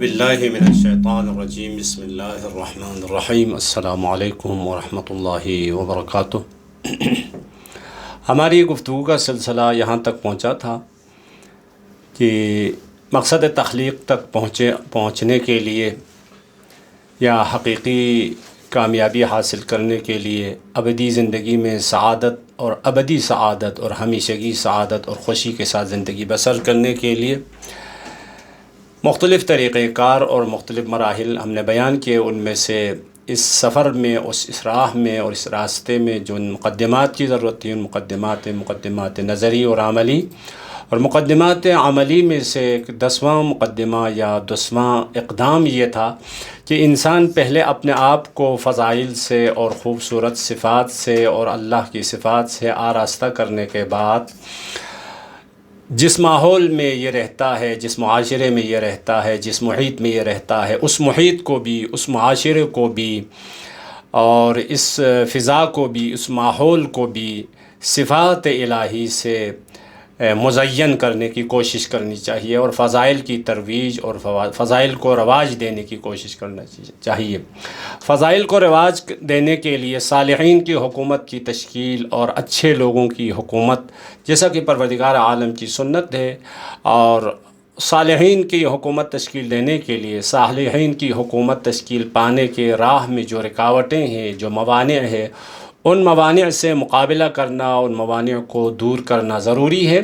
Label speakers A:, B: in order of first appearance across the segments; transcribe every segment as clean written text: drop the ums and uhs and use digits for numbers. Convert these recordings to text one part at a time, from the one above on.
A: باللہ من الشیطان الرجیم بسم اللہ الرحمن الرحیم السلام علیکم ورحمۃ اللہ وبرکاتہ۔ ہماری گفتگو کا سلسلہ یہاں تک پہنچا تھا کہ مقصد تخلیق تک پہنچنے کے لیے یا حقیقی کامیابی حاصل کرنے کے لیے ابدی زندگی میں سعادت اور ابدی سعادت اور ہمیشگی سعادت اور خوشی کے ساتھ زندگی بسر کرنے کے لیے مختلف طریقہ کار اور مختلف مراحل ہم نے بیان کیے۔ ان میں سے اس سفر میں اس راہ میں اور اس راستے میں جو مقدمات کی ضرورت تھی، ان مقدمات نظری اور عملی، اور مقدمات عملی میں سے ایک 10واں مقدمہ یا 10واں اقدام یہ تھا کہ انسان پہلے اپنے آپ کو فضائل سے اور خوبصورت صفات سے اور اللہ کی صفات سے آراستہ کرنے کے بعد جس ماحول میں یہ رہتا ہے، جس معاشرے میں یہ رہتا ہے، جس محیط میں یہ رہتا ہے، اس محیط کو بھی، اس معاشرے کو بھی اور اس فضا کو بھی، اس ماحول کو بھی صفات الہی سے مزین کرنے کی کوشش کرنی چاہیے اور فضائل کی ترویج اور فضائل کو رواج دینے کی کوشش کرنا چاہیے۔ فضائل کو رواج دینے کے لیے صالحین کی حکومت کی تشکیل اور اچھے لوگوں کی حکومت، جیسا کہ پروردگار عالم کی سنت ہے، اور صالحین کی حکومت تشکیل دینے کے لیے صالحین کی حکومت تشکیل پانے کے راہ میں جو رکاوٹیں ہیں، جو موانع ہیں، ان موانع سے مقابلہ کرنا، ان موانع کو دور کرنا ضروری ہے۔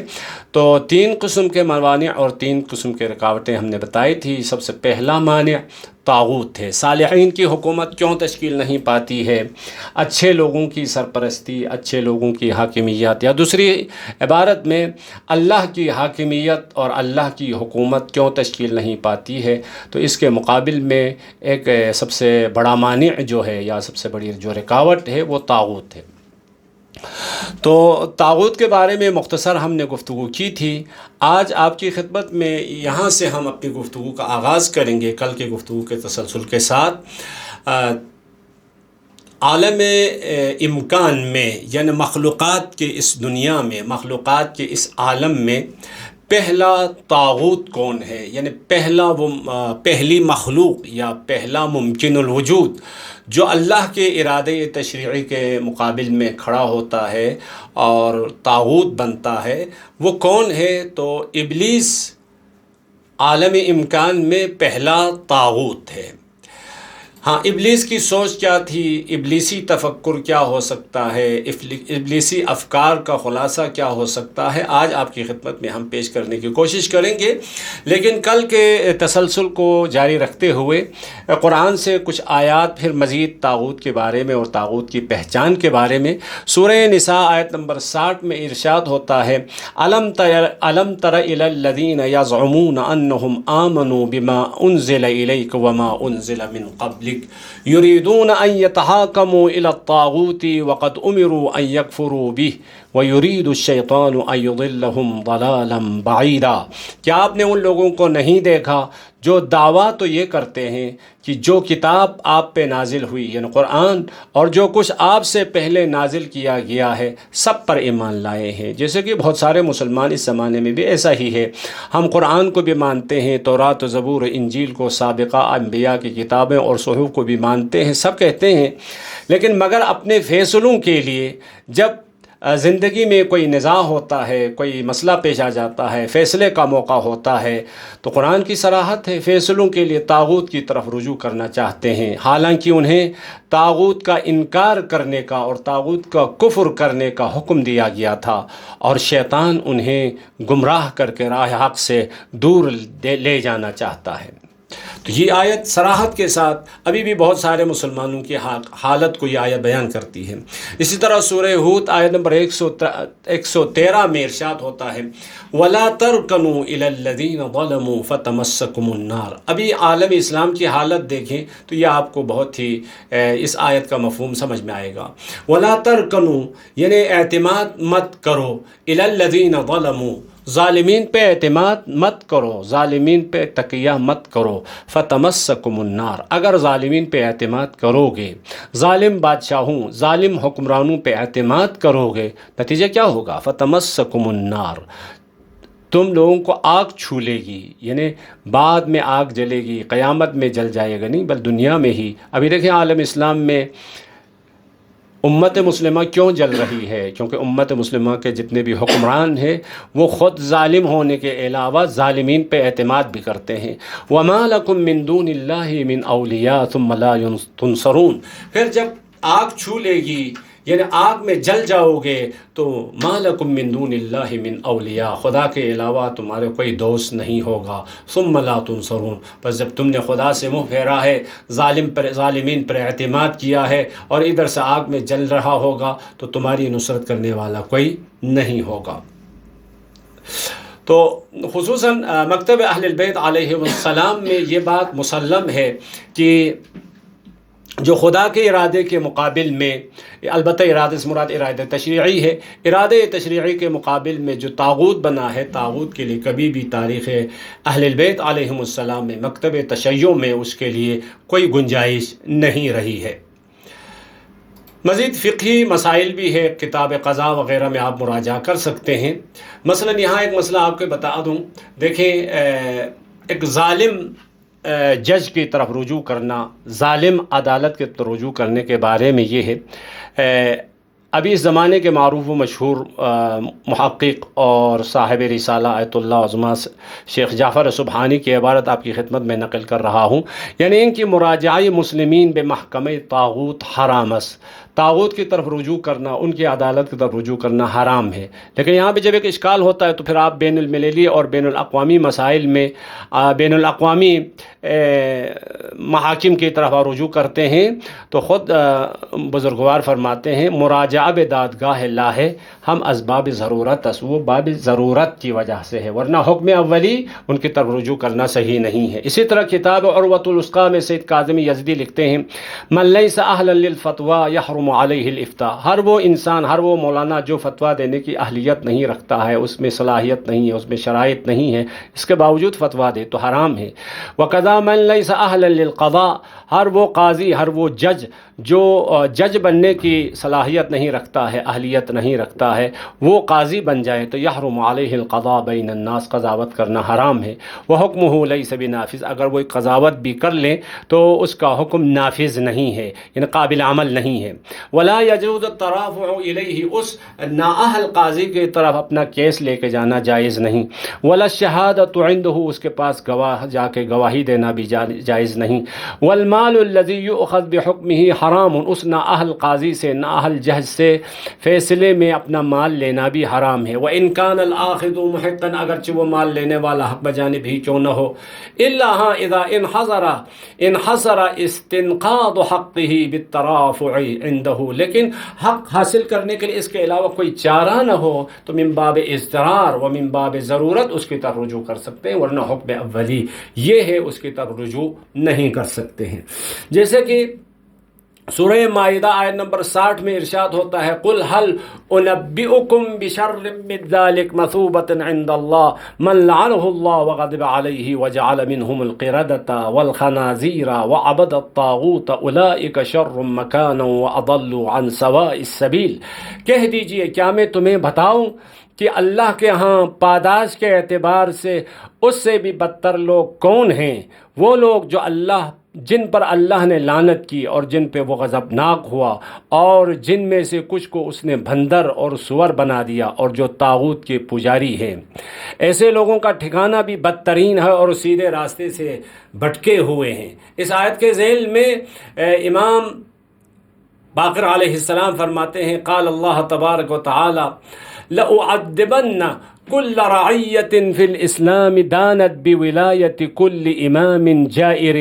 A: تو 3 قسم کے موانع اور 3 قسم کے رکاوٹیں ہم نے بتائی تھی۔ سب سے پہلا مانع طاغوت ہے۔ صالحین کی حکومت کیوں تشکیل نہیں پاتی ہے؟ اچھے لوگوں کی سرپرستی، اچھے لوگوں کی حاکمیت، یا دوسری عبارت میں اللہ کی حاکمیت اور اللہ کی حکومت کیوں تشکیل نہیں پاتی ہے؟ تو اس کے مقابل میں ایک سب سے بڑا مانع جو ہے یا سب سے بڑی جو رکاوٹ ہے وہ طاغوت ہے۔ تو طاغوت کے بارے میں مختصر ہم نے گفتگو کی تھی۔ آج آپ کی خدمت میں یہاں سے ہم اپنی گفتگو کا آغاز کریں گے، کل کی گفتگو کے تسلسل کے ساتھ۔ عالم امکان میں یعنی مخلوقات کے اس دنیا میں، مخلوقات کے اس عالم میں پہلا طاغوت کون ہے؟ یعنی پہلی مخلوق یا پہلا ممکن الوجود جو اللہ کے ارادے تشریعی کے مقابل میں کھڑا ہوتا ہے اور طاغوت بنتا ہے، وہ کون ہے؟ تو ابلیس عالم امکان میں پہلا طاغوت ہے۔ ہاں، ابلیس کی سوچ کیا تھی؟ ابلیسی تفکر کیا ہو سکتا ہے؟ ابلیسی افکار کا خلاصہ کیا ہو سکتا ہے؟ آج آپ کی خدمت میں ہم پیش کرنے کی کوشش کریں گے، لیکن کل کے تسلسل کو جاری رکھتے ہوئے قرآن سے کچھ آیات پھر مزید طاغوت کے بارے میں اور طاغوت کی پہچان کے بارے میں۔ سورہ نساء آیت نمبر 60 میں ارشاد ہوتا ہے: الم تر الی الذین یزعمون انہم آمنوا بما انزل الیک وما انزل من قبل يريدون أن يتحاكموا إلى الطاغوت وقد أمروا أن يكفروا به ويريد الشيطان أن يضلهم ضلالا بعيدا۔ کیا آپ نے ان لوگوں کو نہیں دیکھا جو دعویٰ تو یہ کرتے ہیں کہ جو کتاب آپ پہ نازل ہوئی یعنی قرآن اور جو کچھ آپ سے پہلے نازل کیا گیا ہے سب پر ایمان لائے ہیں؟ جیسے کہ بہت سارے مسلمان اس زمانے میں بھی ایسا ہی ہے، ہم قرآن کو بھی مانتے ہیں، تورات و زبور و انجیل کو، سابقہ انبیاء کی کتابیں اور صحف کو بھی مانتے ہیں، سب کہتے ہیں، لیکن مگر اپنے فیصلوں کے لیے جب زندگی میں کوئی نزاع ہوتا ہے، کوئی مسئلہ پیش آ جاتا ہے، فیصلے کا موقع ہوتا ہے، تو قرآن کی صراحت ہے، فیصلوں کے لیے طاغوت کی طرف رجوع کرنا چاہتے ہیں، حالانکہ انہیں طاغوت کا انکار کرنے کا اور طاغوت کا کفر کرنے کا حکم دیا گیا تھا، اور شیطان انہیں گمراہ کر کے راہ حق سے دور لے جانا چاہتا ہے۔ تو یہ آیت صراحت کے ساتھ ابھی بھی بہت سارے مسلمانوں کی حالت کو یہ آیت بیان کرتی ہے۔ اسی طرح سورہ ہود آیت نمبر 113 میں ارشاد ہوتا ہے: وَلَا تَرْكَنُوا إِلَى الَّذِينَ ظَلَمُوا فَتَمَسَّكُمُ النَّارُ۔ ابھی عالم اسلام کی حالت دیکھیں تو یہ آپ کو بہت ہی اس آیت کا مفہوم سمجھ میں آئے گا۔ وَلَا تَرْكَنُوا یعنی اعتماد مت کرو، إِلَى الَّذِينَ ظَلَمُوا ظالمین پہ اعتماد مت کرو، ظالمین پہ تکیہ مت کرو، فتمسکم النار اگر ظالمین پہ اعتماد کرو گے، ظالم بادشاہوں، ظالم حکمرانوں پہ اعتماد کرو گے، نتیجہ کیا ہوگا؟ فتمسکم النار، تم لوگوں کو آگ چھو لے گی، یعنی بعد میں آگ جلے گی، قیامت میں جل جائے گا نہیں، بل دنیا میں ہی۔ ابھی دیکھیں عالم اسلام میں امت مسلمہ کیوں جل رہی ہے؟ کیونکہ امت مسلمہ کے جتنے بھی حکمران ہیں وہ خود ظالم ہونے کے علاوہ ظالمین پہ اعتماد بھی کرتے ہیں۔ وَمَا لَكُم مِّن دُونِ اللَّهِ مِنْ أَوْلِيَاءَ ثُمَّ لَا تُنصَرُونَ۔ پھر جب آگ چھو لے گی، یعنی آگ میں جل جاؤ گے، تو مَا لَكُم مِّن دُونِ اللَّهِ مِنْ أَوْلِيَاءَ، خدا کے علاوہ تمہارے کوئی دوست نہیں ہوگا۔ ثُمَّ لَا تُنصَرُونَ، بس جب تم نے خدا سے منہ پھیرا ہے، ظالمین پر اعتماد کیا ہے، اور ادھر سے آگ میں جل رہا ہوگا، تو تمہاری نصرت کرنے والا کوئی نہیں ہوگا۔ تو خصوصاً مکتب اہل البیت علیہ السلام میں یہ بات مسلم ہے کہ جو خدا کے ارادے کے مقابل میں، البتہ ارادے سے مراد ارادہ تشریعی ہے، ارادے تشریعی کے مقابل میں جو طاغوت بنا ہے، طاغوت کے لیے کبھی بھی تاریخ اہل البیت علیہ السلام میں، مکتب تشیع میں اس کے لیے کوئی گنجائش نہیں رہی ہے۔ مزید فقہی مسائل بھی ہے، کتاب قضاء وغیرہ میں آپ مراجعہ کر سکتے ہیں۔ مثلا یہاں ایک مسئلہ آپ کو بتا دوں، دیکھیں ایک ظالم جج کی طرف رجوع کرنا، ظالم عدالت کی طرف رجوع کرنے کے بارے میں یہ ہے، ابھی اس زمانے کے معروف و مشہور محقق اور صاحب رسالہ آیت اللہ عظمہ شیخ جعفر سبحانی کی عبارت آپ کی خدمت میں نقل کر رہا ہوں، یعنی ان کی مراجعہ مسلمین بمحکمہ طاغوت حرام است، طاغوت کی طرف رجوع کرنا، ان کی عدالت کی طرف رجوع کرنا حرام ہے۔ لیکن یہاں پہ جب ایک اشکال ہوتا ہے تو پھر آپ بین المللی اور بین الاقوامی مسائل میں بین الاقوامی محاکم کی طرف رجوع کرتے ہیں، تو خود بزرگوار فرماتے ہیں مراجعہ دادگاہ لا ہے، ہم اسباب ضرورت اس، وہ باب ضرورت کی وجہ سے ہے، ورنہ حکم اولی ان کی طرف رجوع کرنا صحیح نہیں ہے۔ اسی طرح کتاب عروۃ الوثقیٰ میں سید کاظمی یزدی لکھتے ہیں، من لیس اہلا للفتویٰ یحرم علیہ الافتاء، ہر وہ انسان، ہر وہ مولانا جو فتویٰ دینے کی اہلیت نہیں رکھتا ہے، اس میں صلاحیت نہیں ہے، اس میں شرائط نہیں ہے، اس کے باوجود فتویٰ دے تو حرام ہے۔ وقضا من لیس اہلا للقضاء، ہر وہ قاضی، ہر وہ جج جو جج بننے کی صلاحیت نہیں رکھتا ہے، اہلیت نہیں رکھتا ہے، وہ قاضی بن جائے تو یحرم علیہ القضاء بین الناس، قضاوت کرنا حرام ہے۔ وحکمہ لیس بنافذ، اگر وہ قضاوت بھی کر لیں تو اس کا حکم نافذ نہیں ہے، یعنی قابل عمل نہیں ہے۔ ولا یجوز الترافع الیہ، اس نااہل قاضی کی طرف اپنا کیس لے کے جانا جائز نہیں۔ ولا الشہادۃ عندہ، اس کے پاس گواہ جا کے گواہی دینا بھی جائز نہیں۔ والمال الذی یؤخذ بحکمہ حرام، اس نااہل قاضی سے، نااہل جج سے فیصلے میں اپنا مال لینا بھی حرام ہے۔ وَإِن كَانَ الْآخِذُ مُحِقًّا، اگرچہ وہ مال لینے والا حق بجانب ہی کیوں نہ ہو، إِلَّا إِذَا انحصر استنقاض حقه بالترافع عنده، لیکن حق حاصل کرنے کے لیے اس کے علاوہ کوئی چارہ نہ ہو تو من باب اضطرار و من باب ضرورت اس کی طرف رجوع کر سکتے ہیں، ورنہ حکم اولی یہ ہے اس کی طرف رجوع نہیں کر سکتے ہیں۔ جیسے کہ سورہ مائدہ آیت نمبر 60 میں ارشاد ہوتا ہے، قُلْ هَلْ أُنَبِّئُكُمْ بِشَرٍّ مِّن ذَلِكَ مَثُوبَةً عِندَ اللَّهِ مَن لَّعَنَهُ اللَّهُ وَغَضِبَ عَلَيْهِ وَجَعَلَ مِنْهُمُ الْقِرَدَةَ وَالْخَنَازِيرَ وَعَبَدَ الطَّاغُوتَ أُولَٰئِكَ شَرٌّ مَّكَانًا وَأَضَلُّ عَن سَوَاءِ السَّبِيلِ، کہہ دیجئے کیا میں تمہیں بتاؤں کہ اللہ کے ہاں پاداش کے اعتبار سے اس سے بھی بدتر لوگ کون ہیں؟ وہ لوگ جو جن پر اللہ نے لعنت کی اور جن پہ وہ غضبناک ہوا، اور جن میں سے کچھ کو اس نے بندر اور سور بنا دیا، اور جو طاغوت کے پجاری ہیں، ایسے لوگوں کا ٹھکانہ بھی بدترین ہے اور سیدھے راستے سے بھٹکے ہوئے ہیں۔ اس آیت کے ذیل میں امام باقر علیہ السلام فرماتے ہیں، قال اللہ تبارک و تعالی لَأُعَذِّبَنَّ كُلَّ رَعِيَّةٍ فِي الْإِسْلَامِ دَانَتْ بِوِلَایَةِ كُلِّ إِمَامٍ جَائِرٍ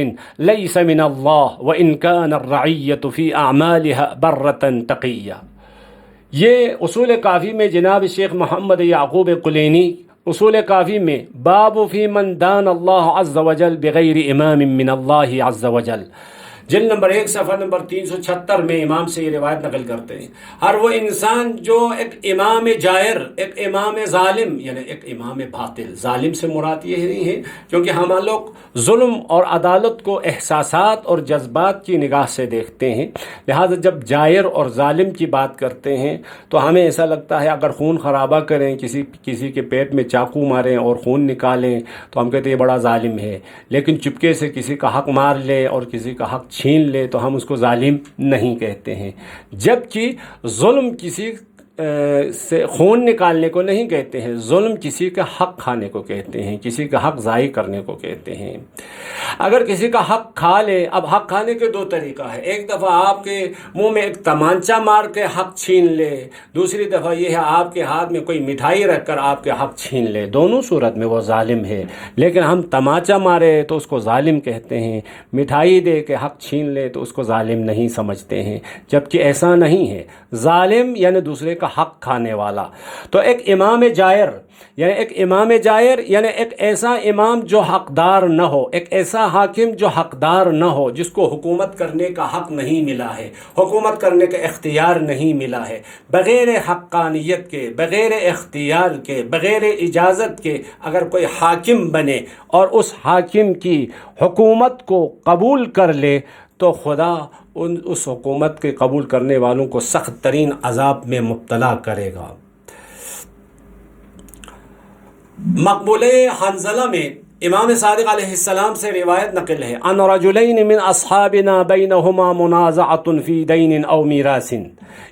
A: لَيْسَ مِنَ اللَّهِ وَإِنْ كَانَ الرَّعِيَّةُ فِي أَعْمَالِهَا بَرَّةً تَقِيًّا۔ یہ اصول کافی میں جناب شیخ محمد یعقوب قلینی اصول کافی میں باب فی من دان اللہ عز وجل بغیر امام من اللہ عز وجل، جلد نمبر 1 صفحہ نمبر 376 میں امام سے یہ روایت نقل کرتے ہیں، ہر وہ انسان جو ایک امام جائر، ایک امام ظالم، یعنی ایک امام باطل، ظالم سے مراد یہ نہیں ہے کیونکہ ہم لوگ ظلم اور عدالت کو احساسات اور جذبات کی نگاہ سے دیکھتے ہیں، لہذا جب جائر اور ظالم کی بات کرتے ہیں تو ہمیں ایسا لگتا ہے اگر خون خرابہ کریں، کسی کے پیٹ میں چاقو ماریں اور خون نکالیں تو ہم کہتے ہیں یہ بڑا ظالم ہے، لیکن چپکے سے کسی کا حق مار لے اور کسی کا حق چھین لے تو ہم اس کو ظالم نہیں کہتے ہیں، جبکہ ظلم کسی سے خون نکالنے کو نہیں کہتے ہیں، ظلم کسی کا حق کھانے کو کہتے ہیں، کسی کا حق ضائع کرنے کو کہتے ہیں۔ اگر کسی کا حق کھا لے، اب حق کھانے کے 2 طریقہ ہے، ایک دفعہ آپ کے منہ میں ایک تمانچہ مار کے حق چھین لے، دوسری دفعہ یہ ہے آپ کے ہاتھ میں کوئی مٹھائی رکھ کر آپ کے حق چھین لے، دونوں صورت میں وہ ظالم ہے، لیکن ہم تمانچہ مارے تو اس کو ظالم کہتے ہیں، مٹھائی دے کے حق چھین لے تو اس کو ظالم نہیں سمجھتے ہیں، جبکہ ایسا نہیں ہے۔ ظالم یعنی دوسرے کا حق کھانے والا۔ تو ایک امام جائر یعنی ایک ایسا امام جو حقدار نہ ہو، ایک ایسا حاکم جو حقدار نہ ہو، جس کو حکومت کرنے کا حق نہیں ملا ہے، حکومت کرنے کا اختیار نہیں ملا ہے، بغیر حقانیت کے، بغیر اختیار کے، بغیر اجازت کے اگر کوئی حاکم بنے اور اس حاکم کی حکومت کو قبول کر لے تو خدا اس حکومت کے قبول کرنے والوں کو سخت ترین عذاب میں مبتلا کرے گا۔ مقبولہ حنظلہ میں امام صادق علیہ السلام سے روایت نقل ہے، ان رجلین من اصحابنا بینہما منازعۃ فی دین او میراث،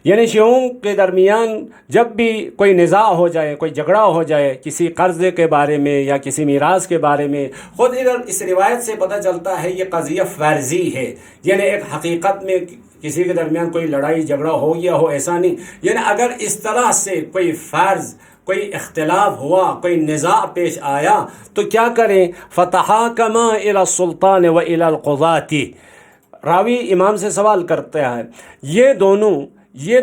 A: یعنی شیعوں کے درمیان جب بھی کوئی نزاع ہو جائے، کوئی جھگڑا ہو جائے کسی قرضے کے بارے میں یا کسی میراث کے بارے میں، خود ادھر اس روایت سے پتہ چلتا ہے یہ قضیہ فرضی ہے، یعنی ایک حقیقت میں کسی کے درمیان کوئی لڑائی جھگڑا ہو گیا ہو ایسا نہیں، یعنی اگر اس طرح سے کوئی فرض، کوئی اختلاف ہوا، کوئی نزاع پیش آیا تو کیا کریں؟ فَتَحَاكَمَا إِلَى السُّلْطَانِ وَإِلَى الْقُضَاةِ، راوی امام سے سوال کرتا ہے یہ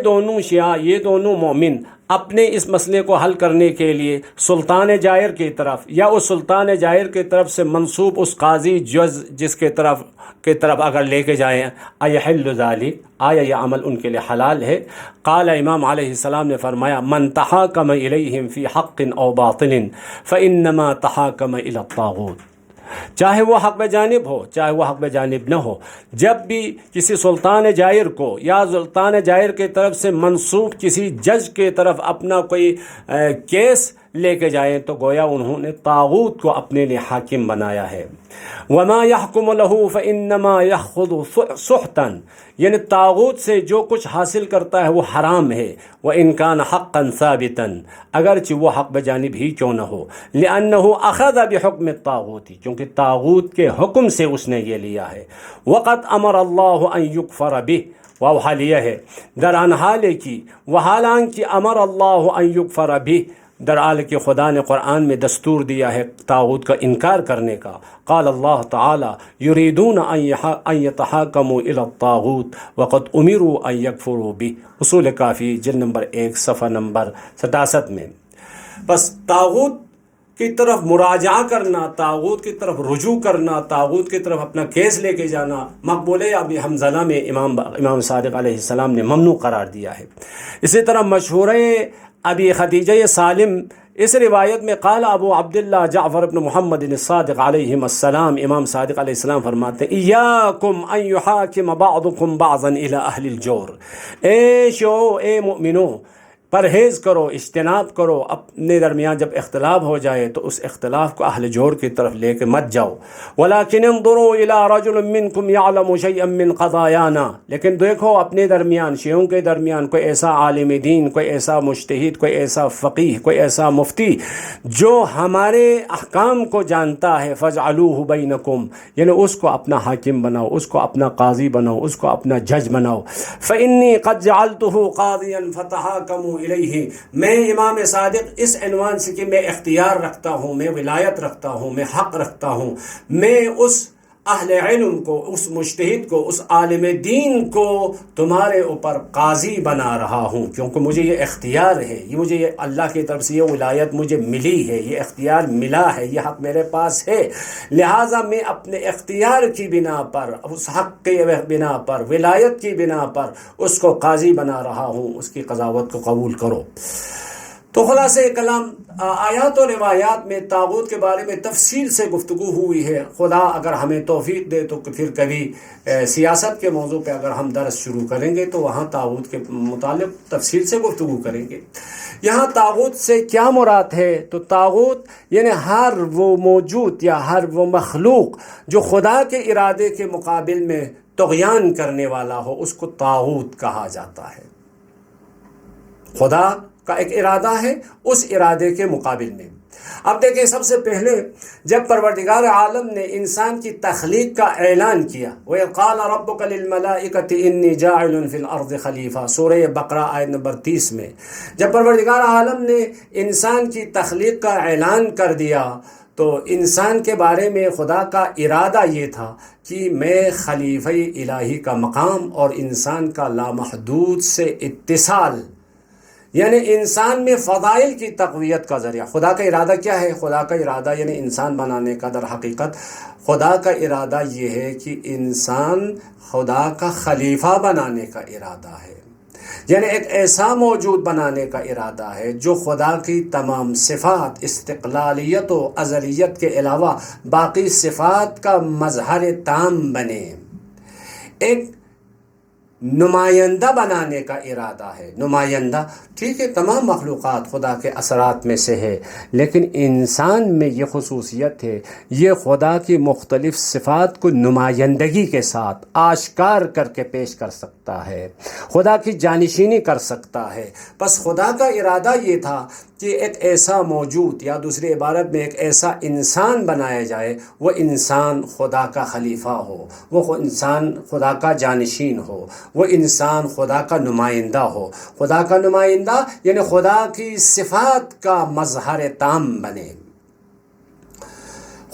A: دونوں شیعہ، یہ دونوں مومن اپنے اس مسئلے کو حل کرنے کے لیے سلطان جائر کی طرف یا اس سلطان جائر کی طرف سے منسوب اس قاضی جس کے طرف اگر لے کے جائیں، اَيَحِلُّ ذَلِكَ، آیا یہ عمل ان کے لیے حلال ہے؟ قال، امام علیہ السلام نے فرمایا، من تحاکم الیہم فی حق او باطل فانما تحاکم الی الطاغوت، چاہے وہ حق بجانب ہو چاہے وہ حق بجانب نہ ہو، جب بھی کسی سلطان جائر کو یا سلطان جائر کی طرف سے منسوب کسی جج کے طرف اپنا کوئی کیس لے کے جائیں تو گویا انہوں نے طاغوت کو اپنے لیے حاکم بنایا ہے۔ وما يحكم له فانما ياخذ سحتا، یعنی طاغوت سے جو کچھ حاصل کرتا ہے وہ حرام ہے، وان كان حقا ثابتا، اگرچہ وہ حق بجانب ہی کیوں نہ ہو، لانه اخذ بحکم الطاغوت، کیونکہ طاغوت کے حکم سے اس نے یہ لیا ہے۔ وقد امر اللہ ان يكفر به، وہ حالیہ ہے دران حال کی، وحالانکہ امر اللہ ان يكفر به، درحال کہ خدا نے قرآن میں دستور دیا ہے طاغوت کا انکار کرنے کا۔ قال اللہ تعالی یریدون ان یتحاکموا الی الطاغوت وقد امروا ان یکفروا بہ، اصول کافی جلد نمبر 1 صفحہ نمبر 67 میں۔ بس طاغوت کی طرف مراجعہ کرنا، طاغوت کی طرف رجوع کرنا، طاغوت کی طرف اپنا کیس لے کے جانا، مقبولہ ابی حنظلہ میں امام صادق علیہ السلام نے ممنوع قرار دیا ہے۔ اسی طرح مشہور ابی خدیجہ سالم، اس روایت میں قال ابو عبداللہ جعفر بن محمد الصادق علیہ السلام، امام صادق علیہ السلام فرماتے ہیں، ایاکم ان یحاکم بعضکم بعضا الی اہل الجور، اے شیعو، اے مؤمنو، پرہیز کرو، اجتناب کرو، اپنے درمیان جب اختلاف ہو جائے تو اس اختلاف کو اہل جور کی طرف لے کے مت جاؤ۔ ولیکن انظروا الی رجل منکم یعلم شیئا من قضایانا، لیکن دیکھو اپنے درمیان، شیعوں کے درمیان کوئی ایسا عالم دین، کوئی ایسا مجتہد، کوئی ایسا فقیہ، کوئی ایسا مفتی جو ہمارے احکام کو جانتا ہے، فاجعلوہ بینکم، یعنی اس کو اپنا حاکم بناؤ، اس کو اپنا قاضی بناؤ، اس کو اپنا جج بناؤ۔ فانی قد جعلتہ قاضیا فتحاکموا الیہ، میں امام صادق اس عنوان سے کہ میں اختیار رکھتا ہوں، میں ولایت رکھتا ہوں، میں حق رکھتا ہوں، میں اس اہل علم کو، اس مجتہد کو، اس عالم دین کو تمہارے اوپر قاضی بنا رہا ہوں، کیونکہ مجھے یہ اختیار ہے، یہ مجھے یہ اللہ کی طرف سے یہ ولایت مجھے ملی ہے، یہ اختیار ملا ہے، یہ حق میرے پاس ہے، لہٰذا میں اپنے اختیار کی بنا پر، اس حق کے بنا پر، ولایت کی بنا پر اس کو قاضی بنا رہا ہوں، اس کی قضاوت کو قبول کرو۔ تو خلاصہ کلام آیات و روایات میں طاغوت کے بارے میں تفصیل سے گفتگو ہوئی ہے۔ خدا اگر ہمیں توفیق دے تو پھر کبھی سیاست کے موضوع پہ اگر ہم درس شروع کریں گے تو وہاں طاغوت کے متعلق تفصیل سے گفتگو کریں گے۔ یہاں طاغوت سے کیا مراد ہے؟ تو طاغوت یعنی ہر وہ موجود یا ہر وہ مخلوق جو خدا کے ارادے کے مقابل میں طغیان کرنے والا ہو، اس کو طاغوت کہا جاتا ہے۔ خدا کا ایک ارادہ ہے، اس ارادے کے مقابل میں۔ اب دیکھیں، سب سے پہلے جب پروردگار عالم نے انسان کی تخلیق کا اعلان کیا، وَإِذْ قَالَ رَبُّكَ لِلْمَلَائِكَةِ إِنِّي جَاعِلٌ فِي الْأَرْضِ خَلِيفَةً، سورہ بقرہ آیت نمبر 30 میں جب پروردگار عالم نے انسان کی تخلیق کا اعلان کر دیا تو انسان کے بارے میں خدا کا ارادہ یہ تھا کہ میں خلیفہ الہی کا مقام اور انسان کا لامحدود سے اتصال، یعنی انسان میں فضائل کی تقویت کا ذریعہ۔ خدا کا ارادہ کیا ہے؟ خدا کا ارادہ یعنی انسان بنانے کا، در حقیقت خدا کا ارادہ یہ ہے کہ انسان خدا کا خلیفہ بنانے کا ارادہ ہے، یعنی ایک ایسا موجود بنانے کا ارادہ ہے جو خدا کی تمام صفات، استقلالیت و ازلیت کے علاوہ باقی صفات کا مظہر تام بنے، ایک نمائندہ بنانے کا ارادہ ہے۔ نمائندہ ٹھیک ہے، تمام مخلوقات خدا کے اثرات میں سے ہے، لیکن انسان میں یہ خصوصیت ہے، یہ خدا کی مختلف صفات کو نمائندگی کے ساتھ آشکار کر کے پیش کر سکتا ہے، خدا کی جانشینی کر سکتا ہے۔ بس خدا کا ارادہ یہ تھا کہ ایک ایسا موجود، یا دوسری عبارت میں ایک ایسا انسان بنایا جائے، وہ انسان خدا کا خلیفہ ہو، وہ انسان خدا کا جانشین ہو، وہ انسان خدا کا نمائندہ ہو۔ خدا کا نمائندہ یعنی خدا کی صفات کا مظہر تام بنے۔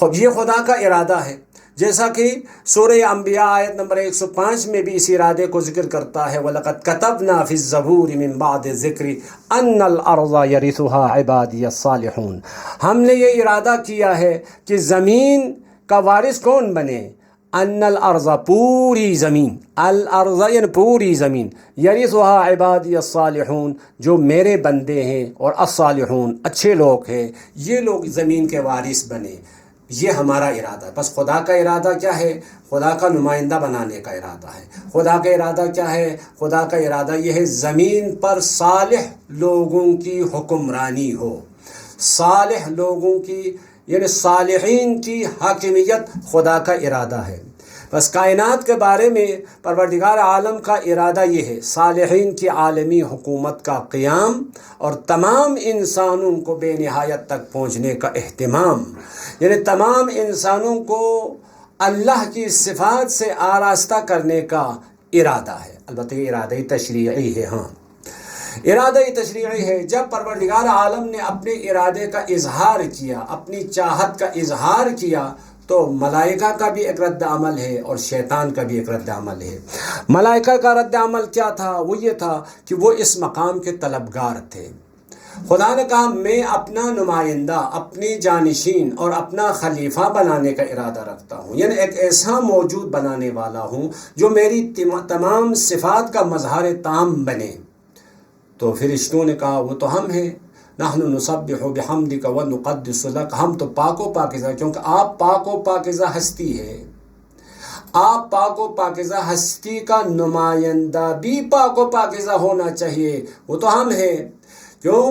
A: خب یہ خدا کا ارادہ ہے، جیسا کہ سورہ انبیاء آیت نمبر 105 میں بھی اس ارادے کو ذکر کرتا ہے، وَلَقَدْ كَتَبْنَا فِي الزَّبُورِ مِن بَعْدِ الذِّكْرِ أَنَّ الْأَرْضَ يَرِثُهَا عِبَادِيَ الصَّالِحُونَ، ہم نے یہ ارادہ کیا ہے کہ زمین کا وارث کون بنے؟ ان الارض، پوری زمین، الارض یعنی پوری زمین، یرثها عبادی الصالحون، جو میرے بندے ہیں اور الصالحون اچھے لوگ ہیں، یہ لوگ زمین کے وارث بنے۔ یہ ہمارا ارادہ ہے۔ بس خدا کا ارادہ کیا ہے؟ خدا کا نمائندہ بنانے کا ارادہ ہے۔ خدا کا ارادہ کیا ہے؟ خدا کا ارادہ یہ ہے زمین پر صالح لوگوں کی حکمرانی ہو، صالح لوگوں کی یعنی صالحین کی حاکمیت خدا کا ارادہ ہے۔ بس کائنات کے بارے میں پروردگار عالم کا ارادہ یہ ہے، صالحین کی عالمی حکومت کا قیام اور تمام انسانوں کو بے نہایت تک پہنچنے کا اہتمام، یعنی تمام انسانوں کو اللہ کی صفات سے آراستہ کرنے کا ارادہ ہے۔ البتہ یہ ارادہ تشریعی ہے، ہاں ارادہ تشریعی ہے۔ جب پروردگار عالم نے اپنے ارادے کا اظہار کیا، اپنی چاہت کا اظہار کیا، تو ملائکہ کا بھی ایک رد عمل ہے اور شیطان کا بھی ایک رد عمل ہے۔ ملائکہ کا رد عمل کیا تھا؟ وہ یہ تھا کہ وہ اس مقام کے طلبگار تھے۔ خدا نے کہا میں اپنا نمائندہ، اپنی جانشین اور اپنا خلیفہ بنانے کا ارادہ رکھتا ہوں، یعنی ایک ایسا موجود بنانے والا ہوں جو میری تمام صفات کا مظہر تام بنے۔ تو فرشتوں نے کہا وہ تو ہم ہیں، نحن نسبح بحمدک ونقدس لک، ہم تو پاک و پاکیزہ، کیونکہ آپ پاک و پاکیزہ ہستی ہے، آپ پاک و پاکیزہ ہستی کا نمائندہ بھی پاک و پاکیزہ ہونا چاہیے، وہ تو ہم ہیں۔ کیوں؟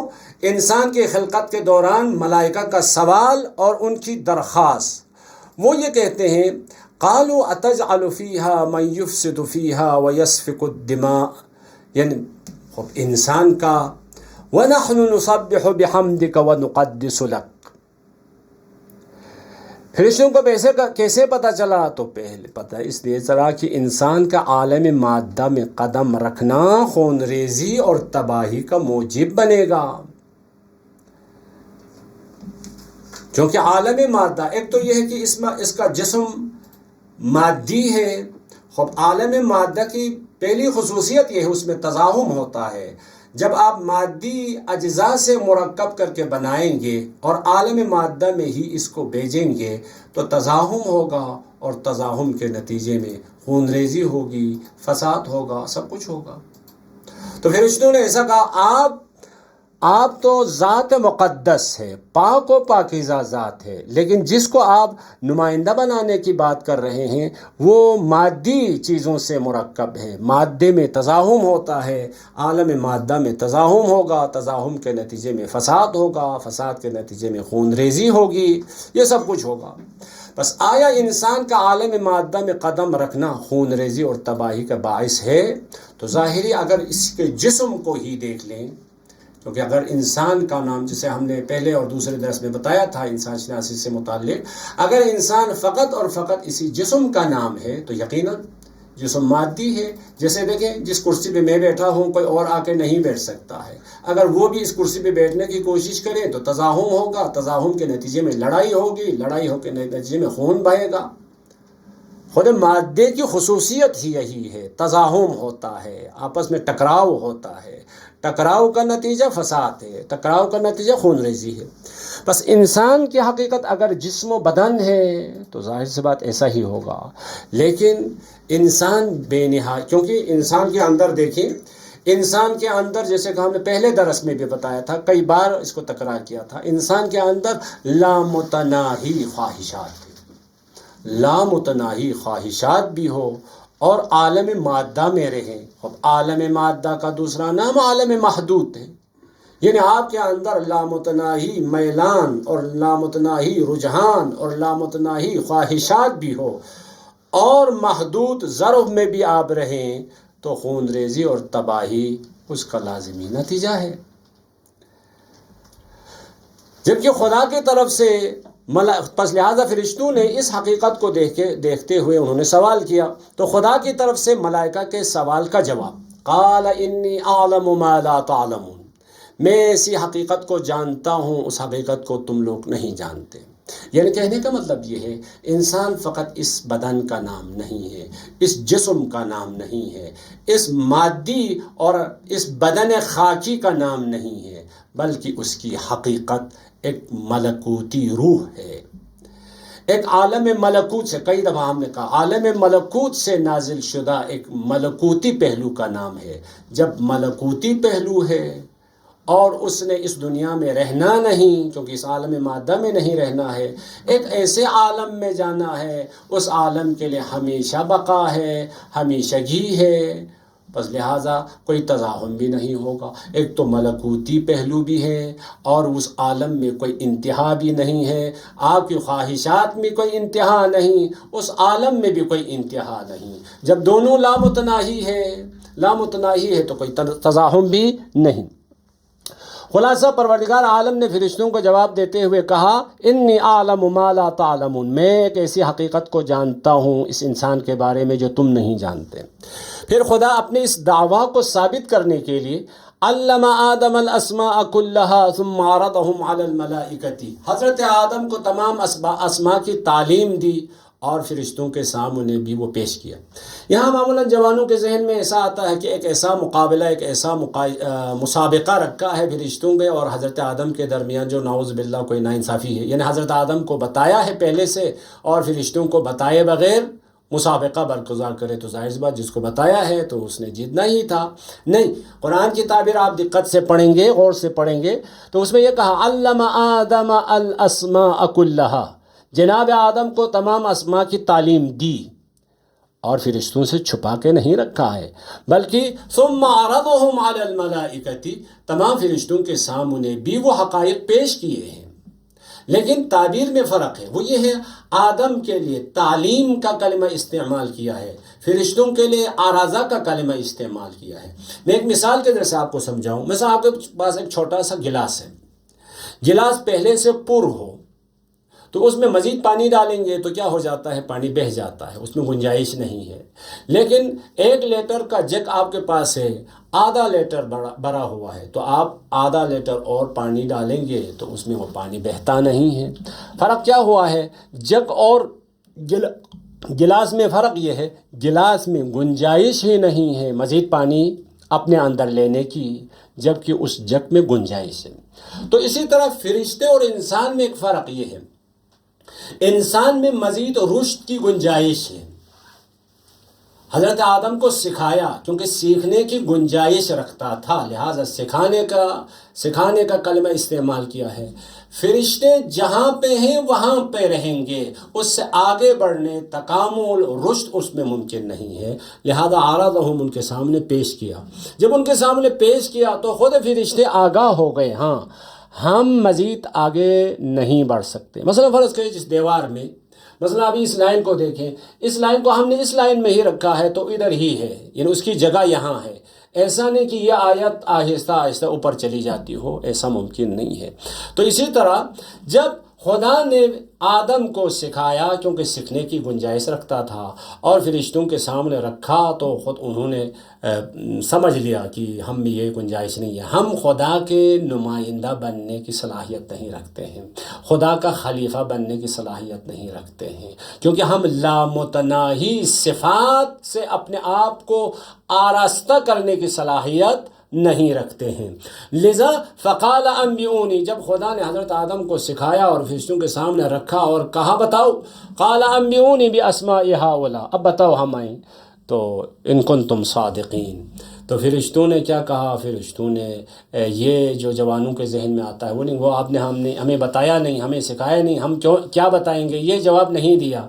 A: انسان کی خلقت کے دوران ملائکہ کا سوال اور ان کی درخواست، وہ یہ کہتے ہیں قالوا اتجعل فیہا من یفسد فیہا ویسفک الدماء، یعنی انسان کا وَنَحْنُ نُسَبِّحُ بِحَمْدِكَ وَنُقَدِّسُ لَكَ، فرشتوں کو کیسے پتہ چلا؟ تو پہلے پتہ اس لیے چلا کہ انسان کا عالم مادہ میں قدم رکھنا خون ریزی اور تباہی کا موجب بنے گا، کیونکہ عالم مادہ ایک تو یہ ہے کہ اس کا جسم مادی ہے. خب عالم مادہ کی پہلی خصوصیت یہ ہے اس میں تزاحم ہوتا ہے. جب آپ مادی اجزاء سے مرکب کر کے بنائیں گے اور عالم مادہ میں ہی اس کو بھیجیں گے تو تزاحم ہوگا، اور تزاحم کے نتیجے میں خون ریزی ہوگی، فساد ہوگا، سب کچھ ہوگا. تو فرشتوں نے ایسا کہا آپ تو ذات مقدس ہے، پاک و پاکیزہ ذات ہے، لیکن جس کو آپ نمائندہ بنانے کی بات کر رہے ہیں وہ مادی چیزوں سے مرکب ہے. مادے میں تزاحم ہوتا ہے، عالم مادہ میں تزاحم ہوگا، تزاحم کے نتیجے میں فساد ہوگا، فساد کے نتیجے میں خون ریزی ہوگی، یہ سب کچھ ہوگا. بس آیا انسان کا عالم مادہ میں قدم رکھنا خون ریزی اور تباہی کا باعث ہے؟ تو ظاہری اگر اس کے جسم کو ہی دیکھ لیں، کیونکہ اگر انسان کا نام، جسے ہم نے پہلے اور دوسرے درس میں بتایا تھا انسان شناسی سے متعلق، اگر انسان فقط اور فقط اسی جسم کا نام ہے تو یقیناً جسم مادی ہے. جیسے دیکھیں جس کرسی پہ میں بیٹھا ہوں کوئی اور آ کے نہیں بیٹھ سکتا ہے، اگر وہ بھی اس کرسی پہ بیٹھنے کی کوشش کرے تو تزاحم ہوگا، تزاحم کے نتیجے میں لڑائی ہوگی، لڑائی ہو کے نتیجے میں خون بہے گا. خود مادے کی خصوصیت ہی یہی ہے، تزاحم ہوتا ہے، آپس میں ٹکراؤ ہوتا ہے، ٹکراؤ کا نتیجہ فساد ہے، ٹکراؤ کا نتیجہ خون ریزی ہے. بس انسان کی حقیقت اگر جسم و بدن ہے تو ظاہر سی بات ایسا ہی ہوگا. لیکن انسان بے نہایت، کیونکہ انسان کے اندر دیکھیں، انسان کے اندر جیسے کہ ہم نے پہلے درس میں بھی بتایا تھا، کئی بار اس کو تکرار کیا تھا، انسان کے اندر لامتناہی خواہشات ہیں. لامتناہی خواہشات بھی ہو اور عالم مادہ میں رہیں. اب عالم مادہ کا دوسرا نام عالم محدود ہے، یعنی آپ کے اندر لامتناہی میلان اور لامتناہی رجحان اور لامتناہی خواہشات بھی ہو اور محدود ضرب میں بھی آپ رہیں تو خون ریزی اور تباہی اس کا لازمی نتیجہ ہے. جبکہ خدا کی طرف سے پس لہذا فرشتوں نے اس حقیقت کو دیکھتے ہوئے انہوں نے سوال کیا، تو خدا کی طرف سے ملائکہ کے سوال کا جواب، قال انی اعلم ما لا تعلمون، میں ایسی حقیقت کو جانتا ہوں اس حقیقت کو تم لوگ نہیں جانتے. یعنی کہنے کا مطلب یہ ہے انسان فقط اس بدن کا نام نہیں ہے، اس جسم کا نام نہیں ہے، اس مادی اور اس بدن خاکی کا نام نہیں ہے، بلکہ اس کی حقیقت ایک ملکوتی روح ہے، ایک عالم ملکوت سے، کئی دفعہ ہم نے کہا عالم ملکوت سے نازل شدہ ایک ملکوتی پہلو کا نام ہے. جب ملکوتی پہلو ہے اور اس نے اس دنیا میں رہنا نہیں، کیونکہ اس عالم مادہ میں نہیں رہنا ہے، ایک ایسے عالم میں جانا ہے، اس عالم کے لیے ہمیشہ بقا ہے، ہمیشگی ہے. بس لہٰذا کوئی تزاحم بھی نہیں ہوگا. ایک تو ملکوتی پہلو بھی ہے اور اس عالم میں کوئی انتہا بھی نہیں ہے، آپ کی خواہشات میں کوئی انتہا نہیں، اس عالم میں بھی کوئی انتہا نہیں. جب دونوں لامتناہی ہے تو کوئی تزاحم بھی نہیں. خلاصہ پروردگار عالم نے فرشتوں کو جواب دیتے ہوئے کہا، انی اعلم ما لا تعلمون، میں ایک ایسی حقیقت کو جانتا ہوں اس انسان کے بارے میں جو تم نہیں جانتے. پھر خدا اپنے اس دعویٰ کو ثابت کرنے کے لیے علم آدم الاسماء كلها ثم عرضهم على الملائکۃ، حضرت آدم کو تمام اسماء کی تعلیم دی اور فرشتوں کے سامنے بھی وہ پیش کیا. یہاں معمولاً جوانوں کے ذہن میں ایسا آتا ہے کہ ایک ایسا مقابلہ، ایک ایسا مسابقہ رکھا ہے فرشتوں کے اور حضرت آدم کے درمیان جو نعوذ باللہ کوئی ناانصافی ہے. یعنی حضرت آدم کو بتایا ہے پہلے سے اور فرشتوں کو بتائے بغیر مسابقہ برگزار کرے، تو ظاہر سی بات جس کو بتایا ہے تو اس نے جیتنا ہی تھا. نہیں، قرآن کی تعبیر آپ دقت سے پڑھیں گے، غور سے پڑھیں گے تو اس میں یہ کہا علم آدم الاسماء کلہا، جناب آدم کو تمام اسماء کی تعلیم دی اور فرشتوں سے چھپا کے نہیں رکھا ہے، بلکہ ثم عرضهم علی الملائکۃ، تمام فرشتوں کے سامنے بھی وہ حقائق پیش کیے ہیں. لیکن تعبیر میں فرق ہے، وہ یہ ہے آدم کے لیے تعلیم کا کلمہ استعمال کیا ہے، فرشتوں کے لیے آرازہ کا کلمہ استعمال کیا ہے. میں ایک مثال کے ذریعے سے آپ کو سمجھاؤں. مثلا آپ کے پاس ایک چھوٹا سا گلاس ہے، گلاس پہلے سے پر ہو تو اس میں مزید پانی ڈالیں گے تو کیا ہو جاتا ہے، پانی بہہ جاتا ہے، اس میں گنجائش نہیں ہے. لیکن 1 لیٹر کا جگ آپ کے پاس ہے، آدھا لیٹر بھرا ہوا ہے، تو آپ آدھا لیٹر اور پانی ڈالیں گے تو اس میں وہ پانی بہتا نہیں ہے. فرق کیا ہوا ہے، جگ اور گلاس میں فرق یہ ہے، گلاس میں گنجائش ہی نہیں ہے مزید پانی اپنے اندر لینے کی، جبکہ اس جگ میں گنجائش ہے۔ تو اسی طرح فرشتے اور انسان میں ایک فرق یہ ہے، انسان میں مزید رشد کی گنجائش ہے۔ حضرت آدم کو سکھایا کیونکہ سیکھنے کی گنجائش رکھتا تھا، لہٰذا سکھانے کا کلمہ استعمال کیا ہے۔ فرشتے جہاں پہ ہیں وہاں پہ رہیں گے، اس سے آگے بڑھنے، تکامل، رشد اس میں ممکن نہیں ہے، لہذا عرضہم ان کے سامنے پیش کیا۔ جب ان کے سامنے پیش کیا تو خود فرشتے آگاہ ہو گئے، ہاں ہم مزید آگے نہیں بڑھ سکتے۔ مثلا فرض کریں جس دیوار میں، مثلا ابھی اس لائن کو دیکھیں، اس لائن کو ہم نے اس لائن میں ہی رکھا ہے تو ادھر ہی ہے، یعنی اس کی جگہ یہاں ہے۔ ایسا نہیں کہ یہ آیت آہستہ آہستہ اوپر چلی جاتی ہو، ایسا ممکن نہیں ہے۔ تو اسی طرح جب خدا نے آدم کو سکھایا کیونکہ سیکھنے کی گنجائش رکھتا تھا، اور فرشتوں کے سامنے رکھا تو خود انہوں نے سمجھ لیا کہ ہم میں یہ گنجائش نہیں ہے، ہم خدا کے نمائندہ بننے کی صلاحیت نہیں رکھتے ہیں، خدا کا خلیفہ بننے کی صلاحیت نہیں رکھتے ہیں، کیونکہ ہم لامتناہی صفات سے اپنے آپ کو آراستہ کرنے کی صلاحیت نہیں رکھتے ہیں۔ لذا فقال انبئونی، جب خدا نے حضرت آدم کو سکھایا اور فرشتوں کے سامنے رکھا اور کہا بتاؤ، قال انبئونی باسماء ہؤلاء، اب بتاؤ ہمیں تو ان کنتم صادقین۔ تو فرشتوں نے کیا کہا؟ فرشتوں نے یہ جو جوانوں کے ذہن میں آتا ہے وہ نہیں، وہ آپ نے ہمیں بتایا نہیں، ہمیں سکھایا نہیں، ہم کیا بتائیں گے، یہ جواب نہیں دیا،